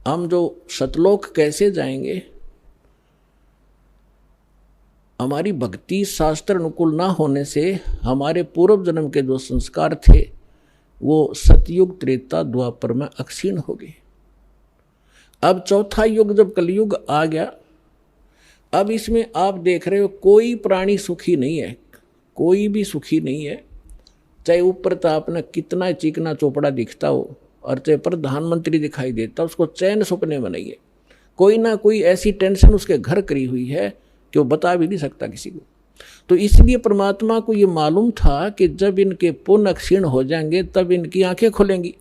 हम जो सतलोक कैसे जाएंगे, हमारी भक्ति शास्त्र अनुकूल ना होने से हमारे पूर्व जन्म के जो संस्कार थे वो सतयुग त्रेता द्वापर में अक्षीण हो गए। अब चौथा युग जब कलयुग आ गया, अब इसमें आप देख रहे हो कोई प्राणी सुखी नहीं है, कोई भी सुखी नहीं है। चाहे ऊपर तो आपने कितना चिकना चोपड़ा दिखता हो और चाहे प्रधानमंत्री दिखाई देता, उसको चैन सपने में नहीं है। कोई ना कोई ऐसी टेंशन उसके घर करी हुई है कि वो बता भी नहीं सकता किसी को। तो इसलिए परमात्मा को ये मालूम था कि जब इनके पुण्य क्षीण हो जाएंगे तब इनकी आंखें खुलेंगी।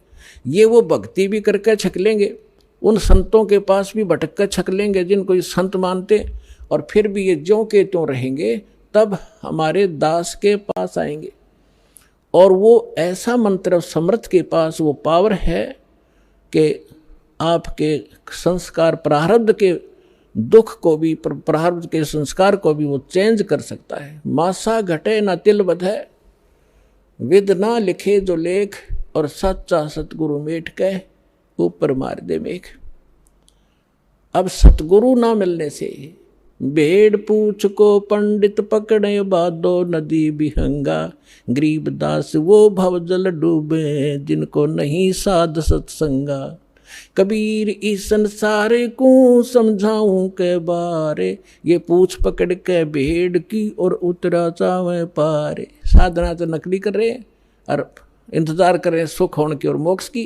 ये वो भक्ति भी करके छक लेंगे, उन संतों के पास भी भटक कर छक लेंगे जिनको ये संत मानते, और फिर भी ये ज्यों के त्यों रहेंगे, तब हमारे दास के पास आएंगे। और वो ऐसा मंत्र समर्थ के पास वो पावर है कि आपके संस्कार प्रारब्ध के दुख को भी, प्रारब्ध के संस्कार को भी वो चेंज कर सकता है। मासा घटे ना तिल बधे, विद ना लिखे जो लेख, और सच्चा सतगुरु मेट कह ऊपर मार दे मेघ। अब सतगुरु ना मिलने से भेड़ पूछ को पंडित पकड़े बादो नदी बिहंगा, गरीब दास वो भवजल डूबे जिनको नहीं साध सत्संगा। कबीर इस संसारे को समझाऊं के बारे, ये पूछ पकड़ के भेड़ की और उतरा चावे पारे। साधना तो नकली कर रहे हैं और इंतजार कर रहे हैं सुख होने की और मोक्ष की।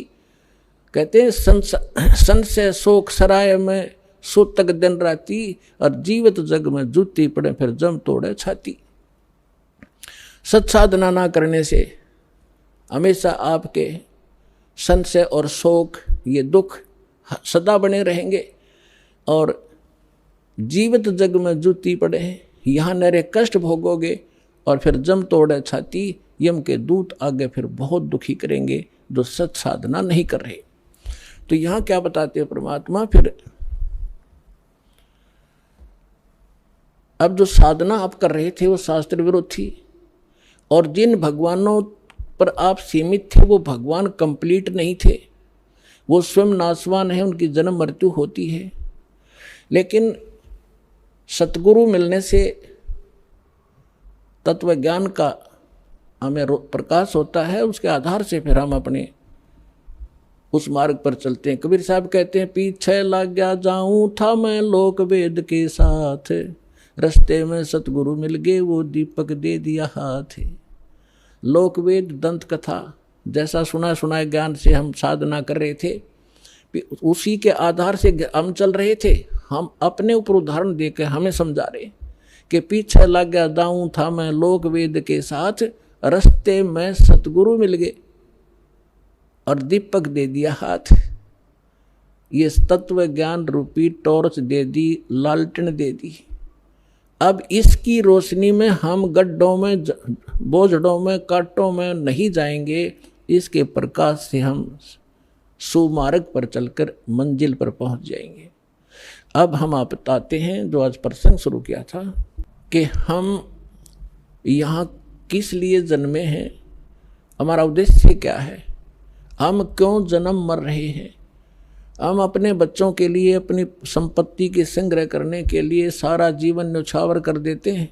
कहते हैं संशय शोक सराय में सूतक दिन राती, और जीवित जग में जूती पड़े फिर जम तोड़े छाती। सत साधना ना करने से हमेशा आपके संशय और शोक, ये दुख सदा बने रहेंगे, और जीवित जग में जूती पड़े यहाँ नरे कष्ट भोगोगे, और फिर जम तोड़े छाती, यम के दूत आगे फिर बहुत दुखी करेंगे जो सत साधना नहीं कर रहे। तो यहाँ क्या बताते हैं परमात्मा, फिर अब जो साधना आप कर रहे थे वो शास्त्र विरुद्ध थी, और जिन भगवानों पर आप सीमित थे वो भगवान कंप्लीट नहीं थे, वो स्वयं नाशवान है, उनकी जन्म मृत्यु होती है। लेकिन सतगुरु मिलने से तत्व ज्ञान का हमें प्रकाश होता है, उसके आधार से फिर हम अपने उस मार्ग पर चलते हैं। कबीर साहब कहते हैं, पीछे लग गया जाऊं था मैं लोक वेद के साथ, रस्ते में सतगुरु मिल गए वो दीपक दे दिया हाथ। लोक वेद दंत कथा जैसा सुना सुनाए ज्ञान से हम साधना कर रहे थे, उसी के आधार से हम चल रहे थे। हम अपने ऊपर उदाहरण देकर हमें समझा रहे कि पीछे लग गया दाऊं था मैं लोक वेद के साथ, रस्ते में सतगुरु मिल गए और दीपक दे दिया हाथ। ये तत्व ज्ञान रूपी टॉर्च दे दी, लालटेन दे दी। अब इसकी रोशनी में हम गड्ढों में, बोझड़ों में, कांटों में नहीं जाएंगे, इसके प्रकाश से हम सुमार्ग पर चलकर मंजिल पर पहुंच जाएंगे। अब हम आप बताते हैं जो आज प्रसंग शुरू किया था कि हम यहाँ किस लिए जन्मे हैं, हमारा उद्देश्य क्या है, हम क्यों जन्म मर रहे हैं। हम अपने बच्चों के लिए, अपनी संपत्ति के संग्रह करने के लिए सारा जीवन न्यौछावर कर देते हैं,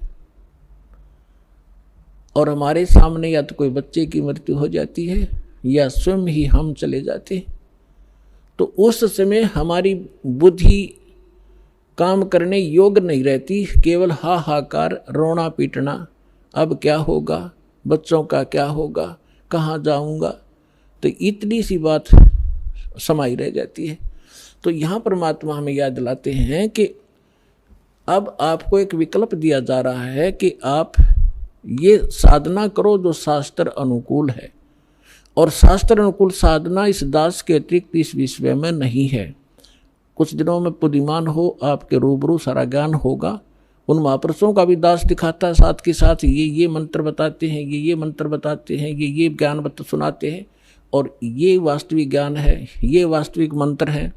और हमारे सामने या तो कोई बच्चे की मृत्यु हो जाती है या स्वयं ही हम चले जाते हैं। तो उस समय हमारी बुद्धि काम करने योग्य नहीं रहती, केवल हाहाकार, रोना पीटना, अब क्या होगा, बच्चों का क्या होगा, कहाँ जाऊंगा, तो इतनी सी बात समाई रह जाती है। तो यहाँ परमात्मा हमें याद दिलाते हैं कि अब आपको एक विकल्प दिया जा रहा है कि आप ये साधना करो जो शास्त्र अनुकूल है, और शास्त्र अनुकूल साधना इस दास के अतिरिक्त इस विश्व में नहीं है। कुछ दिनों में बुद्धिमान हो आपके रूबरू सारा ज्ञान होगा। उन महापुरुषों का भी दास दिखाता है, साथ के साथ ये मंत्र बताते हैं, ये मंत्र बताते हैं, ये ज्ञान सुनाते हैं, और ये वास्तविक ज्ञान है, ये वास्तविक मंत्र है,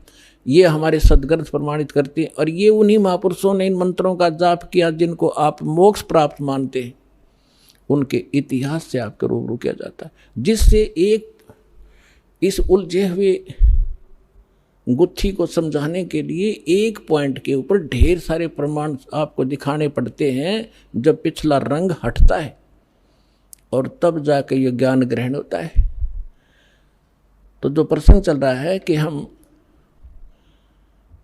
ये हमारे सदग्रंथ प्रमाणित करते हैं। और ये उन्हीं महापुरुषों ने इन मंत्रों का जाप किया जिनको आप मोक्ष प्राप्त मानते हैं, उनके इतिहास से आपके रूबरू किया जाता है, जिससे एक इस उलझे हुए गुत्थी को समझाने के लिए एक पॉइंट के ऊपर ढेर सारे प्रमाण आपको दिखाने पड़ते हैं। जब पिछला रंग हटता है और तब जाके ये ज्ञान ग्रहण होता है। तो जो प्रसंग चल रहा है कि हम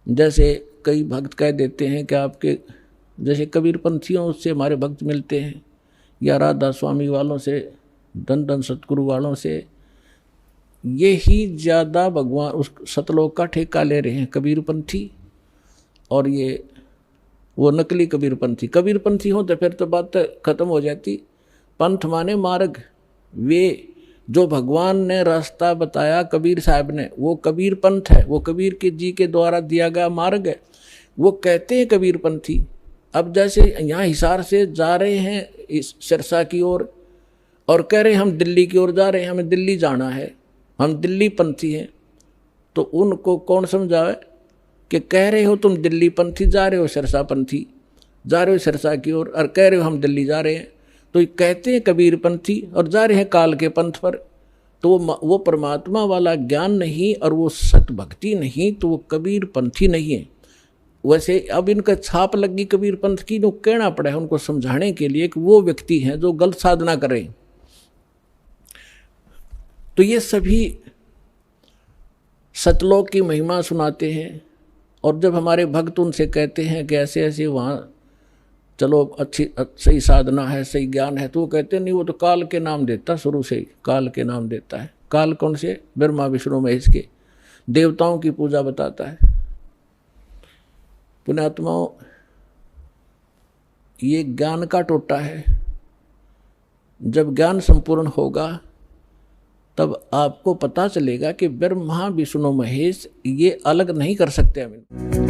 जैसे कई भक्त कह देते हैं कि आपके जैसे कबीर पंथियों से हमारे भक्त मिलते हैं या राधा स्वामी वालों से, धन धन सतगुरु वालों से, ये ही ज़्यादा भगवान उस सतलोक का ठेका ले रहे हैं कबीर पंथी। और ये वो नकली कबीर पंथी। कबीर पंथी हो तो फिर तो बात खत्म हो जाती। पंथ माने मार्ग। वे जो भगवान ने रास्ता बताया कबीर साहब ने, वो कबीर पंथ है, वो कबीर के जी के द्वारा दिया गया मार्ग है। वो कहते हैं कबीर पंथी। अब जैसे यहाँ हिसार से जा रहे हैं इस सिरसा की ओर और कह रहे हैं हम दिल्ली की ओर जा रहे हैं, हमें दिल्ली जाना है, हम दिल्ली पंथी हैं, तो उनको कौन समझावे कि कह रहे हो तुम दिल्ली पंथी, जा रहे हो सिरसा पंथी, जा रहे हो सिरसा की ओर और कह रहे हो हम दिल्ली जा रहे हैं। तो ये कहते हैं कबीर पंथी और जा रहे हैं काल के पंथ पर। तो वो परमात्मा वाला ज्ञान नहीं और वो सत भक्ति नहीं, तो वो कबीर पंथी नहीं है। वैसे अब इनका छाप लगी कबीर पंथ की, जो कहना पड़ा है उनको समझाने के लिए कि वो व्यक्ति हैं जो गलत साधना करें। तो ये सभी सतलोक की महिमा सुनाते हैं। और जब हमारे भक्त उनसे कहते हैं कि ऐसे ऐसे वहाँ चलो अच्छी सही साधना है, सही ज्ञान है, तो वो कहते नहीं, वो तो काल के नाम देता, शुरू से ही काल के नाम देता है। काल कौन से? ब्रह्मा विष्णु महेश के, देवताओं की पूजा बताता है। पुण्यात्माओं, ये ज्ञान का टोटा है। जब ज्ञान संपूर्ण होगा तब आपको पता चलेगा कि ब्रह्मा विष्णु महेश ये अलग नहीं कर सकते हम।